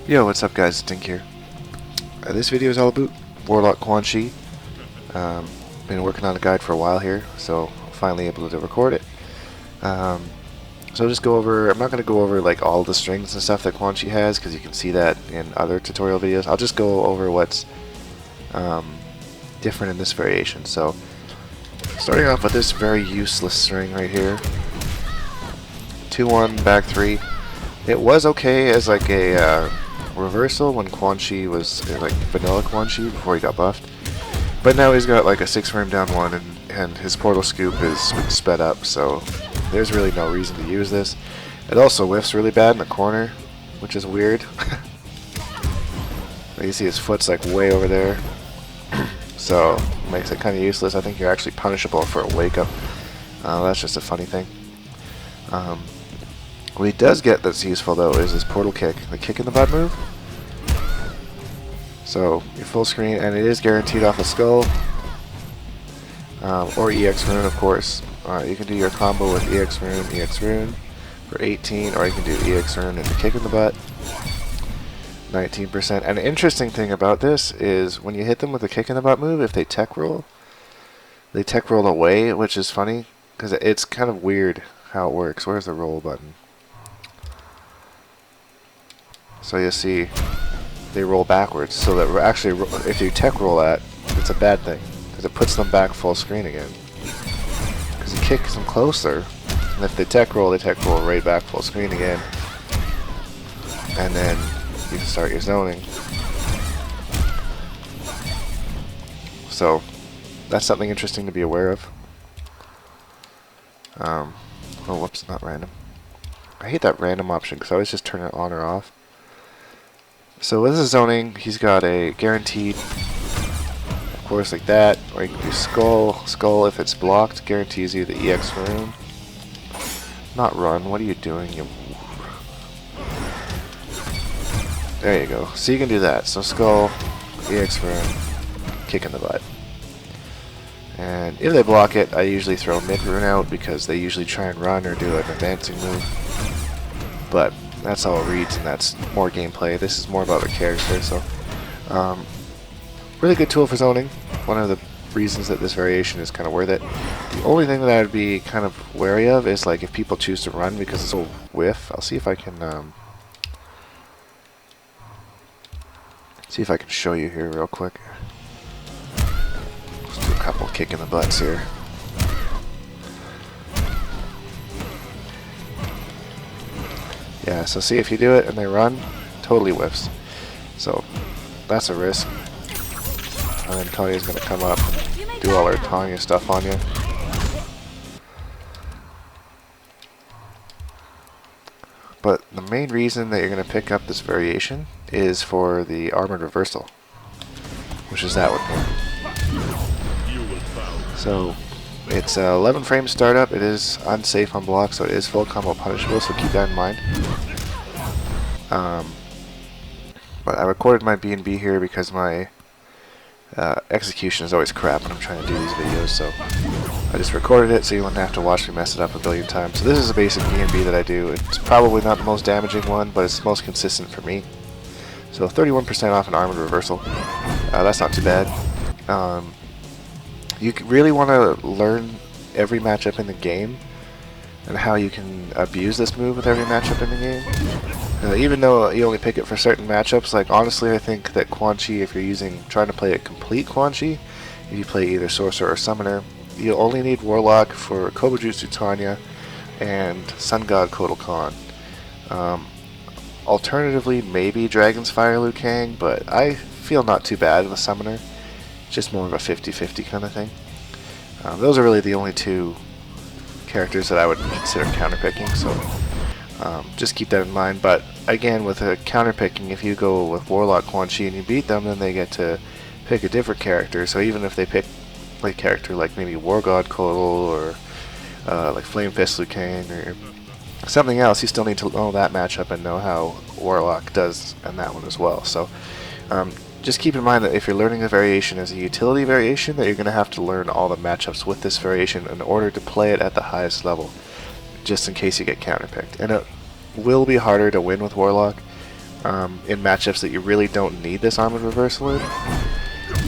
Yo, what's up guys, Dink here. This video is all about Warlock Quan Chi. Been working on a guide for a while here, so finally able to record it. So I'll just go over, I'm not going to go over like all the strings and stuff that Quan Chi has, because you can see that in other tutorial videos. I'll just go over what's different in this variation. So starting off with this very useless string right here. 2-1, back 3. It was okay as like a reversal when Quan Chi was like vanilla Quan Chi before he got buffed, but now he's got like a 6-frame down 1 and his portal scoop is sped up, so there's really no reason to use this. It also whiffs really bad in the corner, which is weird. You see his foot's like way over there, so it makes it kind of useless. I think you're actually punishable for a wake up. That's just a funny thing. What he does get that's useful though is his portal kick, the kick in the butt move. So your full screen, and it is guaranteed off the skull, or EX rune of course. You can do your combo with EX rune for 18, or you can do EX rune and the kick in the butt, 19%. And the interesting thing about this is when you hit them with the kick in the butt move, if they tech roll, they tech roll away, which is funny because it's kind of weird how it works. Where's the roll button? So you see, they roll backwards. So that actually, if you tech roll that, it's a bad thing because it puts them back full screen again. Because you kick them closer, and if they tech roll right back full screen again, and then you can start your zoning. So that's something interesting to be aware of. Oh, whoops, not random. I hate that random option because I always just turn it on or off. So with his zoning, he's got a guaranteed, of course, like that, or you can do skull. Skull, if it's blocked, guarantees you the EX rune. Not run. What are you doing? There you go. So you can do that. So skull, EX rune, kick in the butt. And if they block it, I usually throw mid rune out because they usually try and run or do an advancing move. But that's how it reads, and that's more gameplay. This is more about the character, so really good tool for zoning. One of the reasons that this variation is kind of worth it. The only thing that I would be kind of wary of is like if people choose to run because it's a whiff. I'll see if I can show you here real quick. Let's do a couple kick in the butts here. Yeah, so see if you do it and they run, totally whiffs. So that's a risk. And then Tanya's going to come up and do all her Tanya stuff on you. But the main reason that you're going to pick up this variation is for the armored reversal, which is that one here. So it's 11 frame startup. It is unsafe on block, so it is full combo punishable, so keep that in mind. But I recorded my B&B here because my execution is always crap when I'm trying to do these videos, so I just recorded it so you wouldn't have to watch me mess it up a billion times. So this is a basic B&B that I do. It's probably not the most damaging one, but it's the most consistent for me. So 31% off an armored reversal. That's not too bad. You really want to learn every matchup in the game and how you can abuse this move with every matchup in the game. Even though you only pick it for certain matchups, like honestly I think that Quan Chi, if you're trying to play a complete Quan Chi, if you play either Sorcerer or Summoner, you only need Warlock for Kobujutsu Tanya and Sun God Kotal Khan. Alternatively, maybe Dragon's Fire Liu Kang, but I feel not too bad with Summoner. Just more of a 50-50 kind of thing. Those are really the only two characters that I would consider counterpicking, so just keep that in mind. But again, with a counterpicking, if you go with Warlock Quan Chi and you beat them, then they get to pick a different character. So even if they pick a character like maybe War God Kotal or like Flame Fist Liu Kang or something else, you still need to know that matchup and know how Warlock does in that one as well. So just keep in mind that if you're learning a variation as a utility variation, that you're going to have to learn all the matchups with this variation in order to play it at the highest level, just in case you get counterpicked. And it will be harder to win with Warlock, in matchups that you really don't need this armored reversal in,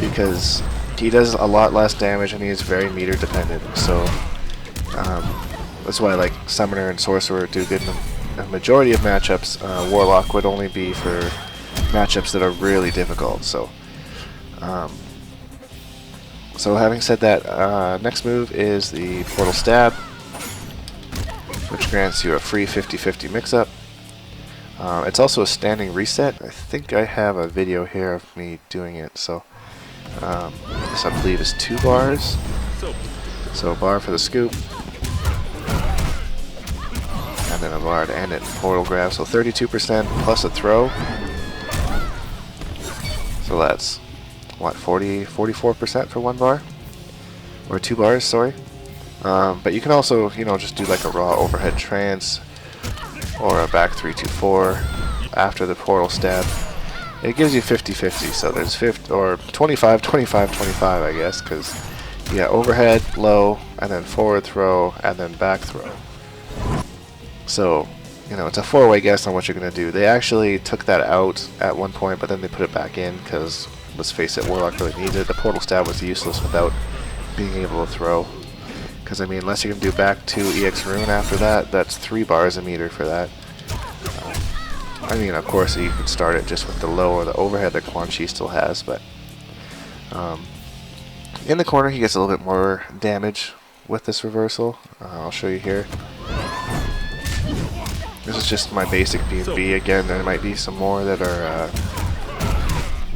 because he does a lot less damage and he is very meter dependent. So that's why like Summoner and Sorcerer do good in a majority of matchups. Warlock would only be for matchups that are really difficult. So so having said that, next move is the Portal Stab, which grants you a free 50-50 mix-up. It's also a standing reset. I think I have a video here of me doing it. So this I believe is 2 bars. So a bar for the scoop, and then a bar to end it. Portal grab. So 32% plus a throw. So that's what, 44% for 1 bar, or 2 bars. Sorry. But you can also, you know, just do like a raw overhead trance or a back 3-2-4 after the portal stab. It gives you 50-50, so there's 50 or 25-25-25, I guess, because you got overhead, low, and then forward throw, and then back throw. So, you know, it's a 4-way guess on what you're going to do. They actually took that out at one point, but then they put it back in because, let's face it, Warlock really needed it. The portal stab was useless without being able to throw. Because, I mean, unless you can do back 2 EX Rune after that, that's 3 bars a meter for that. I mean, of course, you could start it just with the low or the overhead that Quan Chi still has, but in the corner he gets a little bit more damage with this reversal. I'll show you here. This is just my basic B&B. Again, there might be some more that are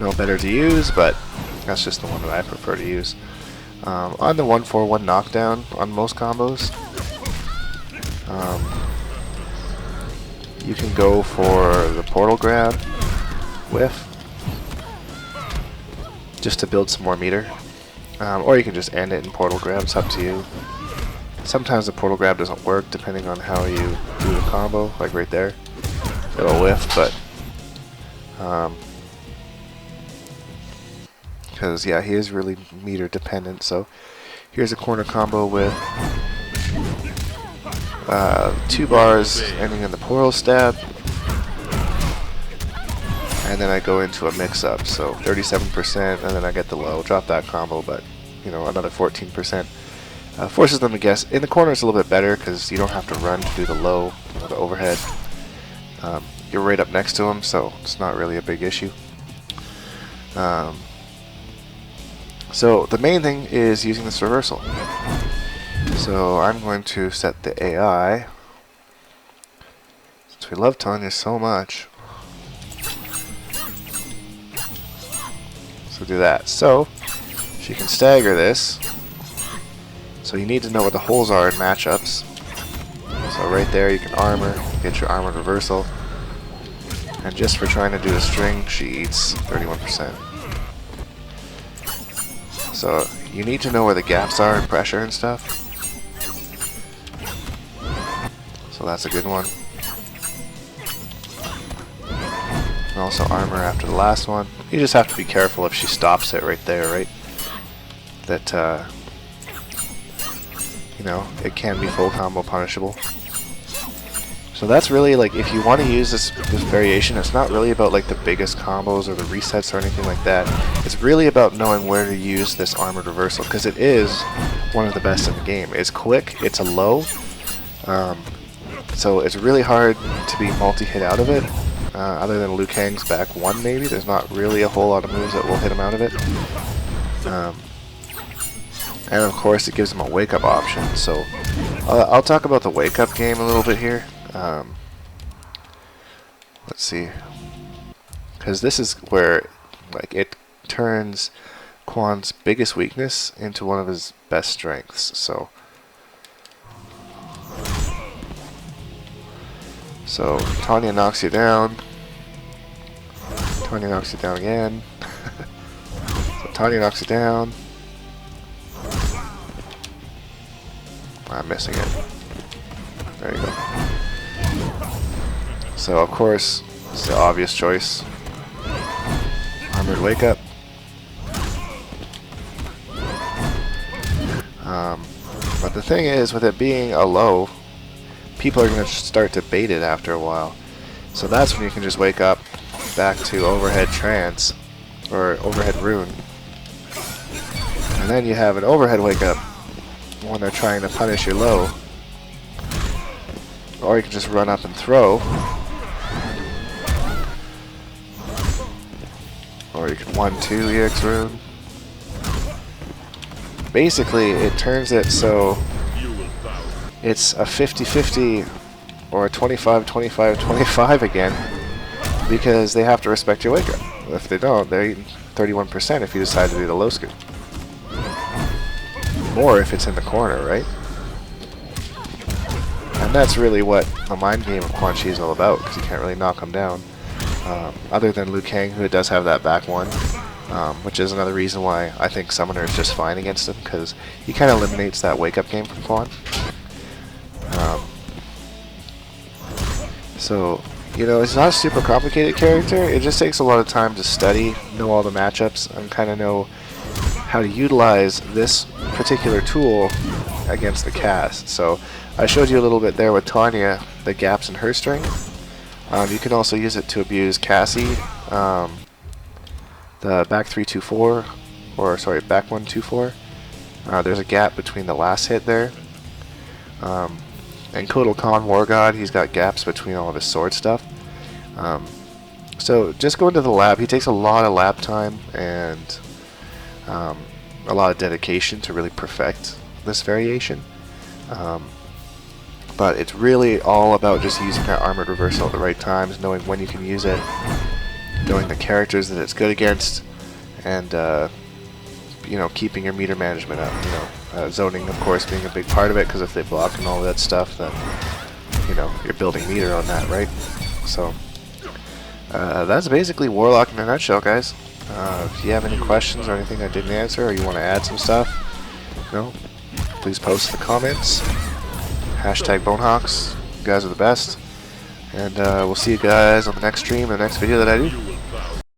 no better to use, but that's just the one that I prefer to use. On the 1-4-1 knockdown on most combos, you can go for the portal grab, whiff, just to build some more meter, or you can just end it in portal grab. It's up to you. Sometimes the portal grab doesn't work depending on how you do the combo, like right there. It'll whiff, but because yeah, he is really meter dependent. So here's a corner combo with 2 bars ending in the portal stab, and then I go into a mix-up, so 37%, and then I get the low. Drop that combo, but you know, another 14%. Forces them to guess. In the corner it's a little bit better because you don't have to run to do the low or the overhead. You're right up next to him, so it's not really a big issue. So the main thing is using this reversal. So I'm going to set the AI, since we love Tanya so much. So do that. So she can stagger this. So you need to know where the holes are in matchups. So right there you can armor, get your armored reversal. And just for trying to do a string, she eats 31%. So you need to know where the gaps are in pressure and stuff. So that's a good one. And also armor after the last one. You just have to be careful if she stops it right there, right? That, you know, it can be full combo punishable. So that's really, like, if you want to use this variation, it's not really about like the biggest combos or the resets or anything like that. It's really about knowing where to use this armored reversal, because it is one of the best in the game. It's quick, it's a low, so it's really hard to be multi-hit out of it. Other than Liu Kang's back 1 maybe, there's not really a whole lot of moves that will hit him out of it. And of course it gives him a wake-up option. So I'll talk about the wake-up game a little bit here. Let's see, because this is where like it turns Quan's biggest weakness into one of his best strengths. So Tanya knocks you down. Tanya knocks you down again. So Tanya knocks you down. I'm missing it. There you go. So of course, it's the obvious choice. Armored wake up. But the thing is, with it being a low, people are going to start to bait it after a while. So that's when you can just wake up, back to overhead trance, or overhead rune. And then you have an overhead wake up when they're trying to punish your low. Or you can just run up and throw. Or you can 1-2 EX rune. Basically, it turns it so it's a 50-50 or a 25-25-25 again, because they have to respect your wake up. If they don't, they're eating 31% if you decide to do the low scoop. Or if it's in the corner, right? And that's really what the mind game of Quan Chi is all about, because you can't really knock them down. Other than Liu Kang, who does have that back one, which is another reason why I think Summoner is just fine against him, because he kind of eliminates that wake-up game from Quan. So, you know, it's not a super complicated character. It just takes a lot of time to study, know all the matchups, and kind of know how to utilize this particular tool against the cast. So I showed you a little bit there with Tanya, the gaps in her string. You can also use it to abuse Cassie, the back 3-2-4, or sorry, back 1-2-4. There's a gap between the last hit there. And Kotal Khan, War God, he's got gaps between all of his sword stuff. So just go into the lab. He takes a lot of lab time and a lot of dedication to really perfect this variation. But it's really all about just using that armored reversal at the right times, knowing when you can use it, knowing the characters that it's good against, and you know, keeping your meter management up. You know, zoning, of course, being a big part of it, because if they block and all that stuff, then you know you're building meter on that, right? So that's basically Warlock in a nutshell, guys. If you have any questions or anything I didn't answer, or you want to add some stuff, you know, please post in the comments. Hashtag Bonehawks. You guys are the best. And we'll see you guys on the next stream, the next video that I do.